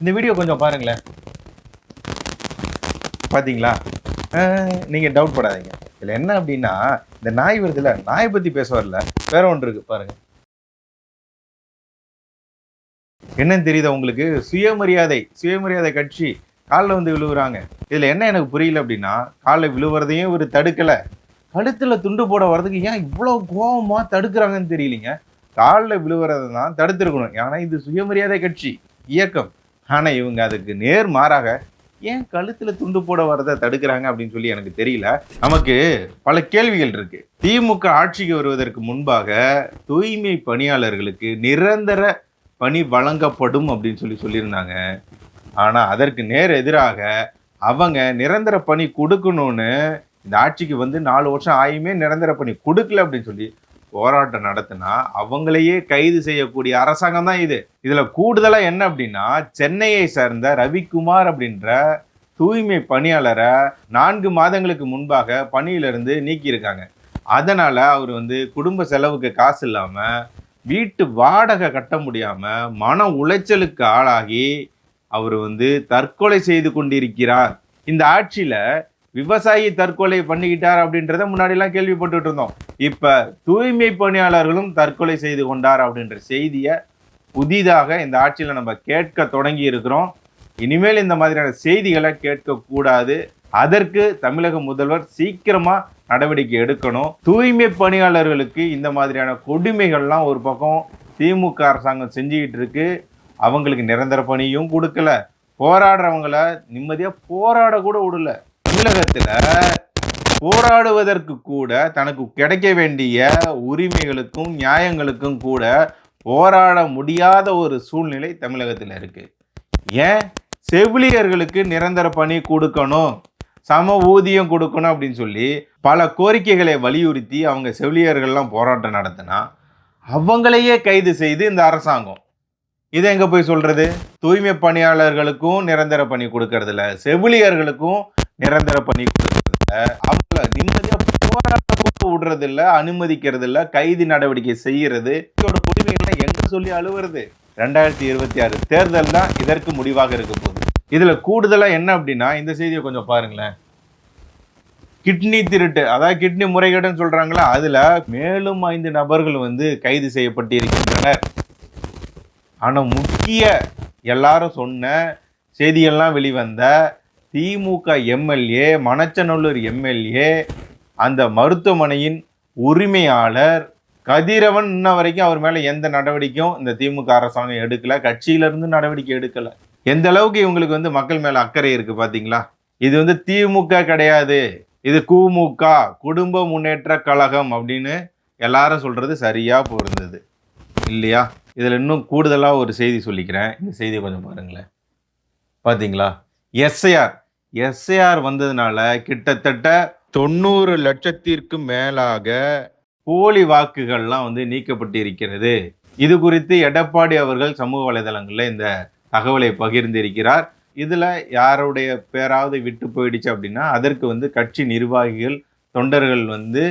இந்த வீடியோ கொஞ்சம் பாருங்களேன். பாத்தீங்களா? நீங்க டவுட் படாதீங்க. இதுல என்ன அப்படின்னா, இந்த நாய் வருதுல்ல, நாயை பத்தி பேச வரல. வேற ஒன்று இருக்கு பாருங்க. என்னன்னு தெரியுதா உங்களுக்கு? சுயமரியாதை கட்சி காலில் வந்து விழுவுறாங்க. இதுல என்ன எனக்கு புரியல அப்படின்னா, காலில் விழுவுறதையும் இவர் தடுக்கல. கழுத்துல துண்டு போட வர்றதுக்கு ஏன் இவ்வளவு கோபமா தடுக்கிறாங்கன்னு தெரியலீங்க. காலில் விழுவுறதை தான் தடுத்திருக்கணும். ஏன்னா இது சுயமரியாதை கட்சி இயக்கம். ஆனா இவங்க அதுக்கு நேர் மாறாக ஏன் கழுத்துல துண்டு போட வரதை தடுக்கிறாங்க அப்படின்னு சொல்லி எனக்கு தெரியல. நமக்கு பல கேள்விகள் இருக்கு. திமுக ஆட்சிக்கு வருவதற்கு முன்பாக தூய்மை பணியாளர்களுக்கு நிரந்தர பணி வழங்கப்படும் அப்படின்னு சொல்லியிருந்தாங்க. ஆனா அதற்கு நேர் எதிராக அவங்க நிரந்தர பணி கொடுக்கணும்னு இந்த ஆட்சிக்கு வந்து 4 வருஷம் ஆயுமே நிரந்தர பணி கொடுக்கல அப்படின்னு சொல்லி போராட்டம் நடத்தினா அவங்களையே கைது செய்யக்கூடிய அரசாங்கம் தான் இது. இதுல கூடுதலா என்ன அப்படின்னா, சென்னையை சேர்ந்த ரவிக்குமார் அப்படின்ற தூய்மை பணியாளரை 4 மாதங்களுக்கு முன்பாக பணியிலிருந்து நீக்கியிருக்காங்க. அதனால அவர் வந்து குடும்ப செலவுக்கு காசு இல்லாம, வீட்டு வாடகை கட்ட முடியாம, மன உளைச்சலுக்கு ஆளாகி அவர் வந்து தற்கொலை செய்து கொண்டிருக்கிறார். இந்த ஆட்சியில விவசாயி தற்கொலை பண்ணிக்கிட்டார் அப்படின்றத முன்னாடிலாம் கேள்விப்பட்டுட்டு இருந்தோம். இப்ப தூய்மை பணியாளர்களும் தற்கொலை செய்து கொண்டார் அப்படின்ற செய்தியை புதிதாக இந்த ஆட்சியில நம்ம கேட்க தொடங்கி இருக்கிறோம். இனிமேல் இந்த மாதிரியான செய்திகளை கேட்கக்கூடாது. அதற்கு தமிழக முதல்வர் சீக்கிரமா நடவடிக்கை எடுக்கணும். தூய்மை பணியாளர்களுக்கு இந்த மாதிரியான கொடுமைகள்லாம் ஒரு பக்கம் திமுக அரசாங்கம் செஞ்சுக்கிட்டு இருக்கு. அவங்களுக்கு நிரந்தர பணியும் கொடுக்கல, போராடுறவங்கள நிம்மதியா போராட கூட விடல. தமிழகத்துல போராடுவதற்கு கூட தனக்கு கிடைக்க வேண்டிய உரிமைகளுக்கும் நியாயங்களுக்கும் கூட போராட முடியாத ஒரு சூழ்நிலை தமிழகத்தில் இருக்கு. ஏன் செவிலியர்களுக்கு நிரந்தர பணி கொடுக்கணும், சம ஊதியம் கொடுக்கணும் அப்படின்னு சொல்லி பல கோரிக்கைகளை வலியுறுத்தி அவங்க செவிலியர்கள்லாம் போராட்டம் நடத்தினா அவங்களையே கைது செய்து இந்த அரசாங்கம் இதை எங்க போய் சொல்றது? தூய்மை பணியாளர்களுக்கும் நிரந்தர பணி கொடுக்கறது இல்ல, செவிலியர்களுக்கும் நிரந்தர பணி கொடுக்கறது இல்ல, அவங்கள நிம்மதியா போராட்ட விடுறது இல்ல, அனுமதிக்கிறது இல்ல, கைது நடவடிக்கை செய்யறது. கொடுமைகளை எங்க சொல்லி அழுவுறது? 2026 தேர்தல் தான் இதற்கு முடிவாக இருக்க போகுது. இதுல கூடுதலா என்ன அப்படின்னா, இந்த செய்தியை கொஞ்சம் பாருங்களேன். கிட்னி திருட்டு, அதாவது கிட்னி முறைகேடுன்னு சொல்றாங்களா, அதுல மேலும் 5 நபர்கள் வந்து கைது செய்யப்பட்டிருக்கின்றனர். ஆனா முக்கிய எல்லாரும் சொன்ன செய்தியெல்லாம் வெளிவந்த திமுக எம்எல்ஏ, மணச்சநல்லூர் எம்எல்ஏ, அந்த மருத்துவமனையின் உரிமையாளர் கதிரவன் இன்ன வரைக்கும் அவர் மேல எந்த நடவடிக்கையும் இந்த திமுக அரசாங்கம் எடுக்கல, கட்சியிலிருந்து நடவடிக்கை எடுக்கல. எந்த அளவுக்கு இவங்களுக்கு வந்து மக்கள் மேல அக்கறை இருக்கு பாத்தீங்களா? இது வந்து திமுக கிடையாது, இது குமுக, குடும்ப முன்னேற்ற கழகம் அப்படின்னு எல்லாரும் சொல்றது சரியா பொருந்தது இல்லையா? இதுல இன்னும் கூடுதலா ஒரு செய்தி சொல்லிக்கிறேன். இந்த செய்தியை கொஞ்சம் பாருங்களேன். பாத்தீங்களா? எஸ்ஐஆர் வந்ததுனால கிட்டத்தட்ட 90 லட்சத்திற்கும் மேலாக போலி வாக்குகள்லாம் வந்து நீக்கப்பட்டிருக்கிறது. இது குறித்து எடப்பாடி அவர்கள் சமூக வலைதளங்களில் இந்த தகவலை பகிர்ந்திருக்கிறார். இதுல யாருடைய பேராவது விட்டு போயிடுச்சு அப்படின்னா அதற்கு வந்து கட்சி நிர்வாகிகள், தொண்டர்கள் வந்து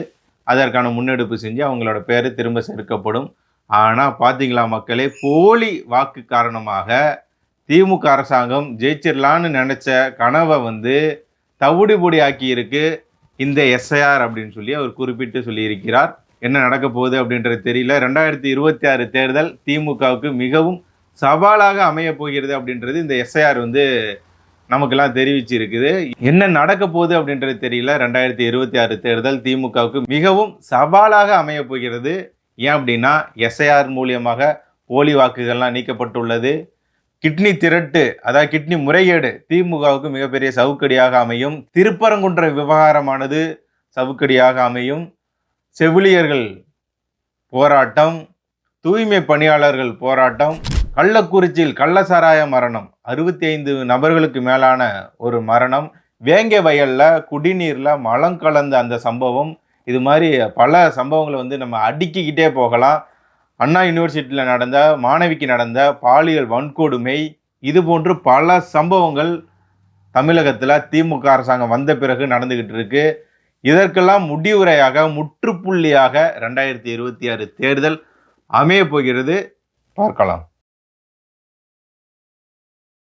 அதற்கான முன்னெடுப்பு செஞ்சு அவங்களோட பேரு திரும்ப சேர்க்கப்படும். ஆனா பாத்தீங்களா மக்களே, போலி வாக்கு காரணமாக திமுக அரசாங்கம் ஜெயிச்சிடலான்னு நினைச்ச கனவை வந்து தவிடுபொடி ஆக்கி இருக்கு இந்த எஸ்ஐஆர் அப்படின்னு சொல்லி அவர் குறிப்பிட்டு சொல்லியிருக்கிறார். என்ன நடக்க போகுது அப்படின்றது தெரியல. 2026 தேர்தல் திமுகவுக்கு மிகவும் சவாலாக அமைய போகிறது அப்படின்றது இந்த எஸ்ஐஆர் வந்து நமக்கெல்லாம் தெரிவிச்சிருக்குது. என்ன நடக்க போகுது அப்படின்றது தெரியல. 2026 தேர்தல் திமுகவுக்கு மிகவும் சவாலாக அமைய போகிறது. ஏன் அப்படின்னா எஸ்ஐஆர் மூலியமாக போலி வாக்குகள்லாம் நீக்கப்பட்டுள்ளது. கிட்னி திரட்டு, அதாவது கிட்னி முறைகேடு திமுகவுக்கு மிகப்பெரிய சவுக்கடியாக அமையும். திருப்பரங்குன்ற விவகாரமானது சவுக்கடியாக அமையும். செவிலியர்கள் போராட்டம், தூய்மை பணியாளர்கள் போராட்டம், கள்ளக்குறிச்சியில் கள்ளசாராய மரணம், 65 நபர்களுக்கு மேலான ஒரு மரணம், வேங்க வயல்ல குடிநீர்ல மலம் கலந்த அந்த சம்பவம், இது மாதிரி பல சம்பவங்களை வந்து நம்ம அடுக்கிக்கிட்டே போகலாம். அண்ணா யூனிவர்சிட்டியில் நடந்த மாணவிக்கு நடந்த பாலியல் வன்கொடுமை, இது போன்று பல சம்பவங்கள் தமிழகத்தில் திமுக அரசாங்கம் வந்த பிறகு நடந்துகிட்டு இருக்கு. இதற்கெல்லாம் முடிவுரையாக, முற்றுப்புள்ளியாக 2026 தேர்தல் அமைய போகிறது. பார்க்கலாம்.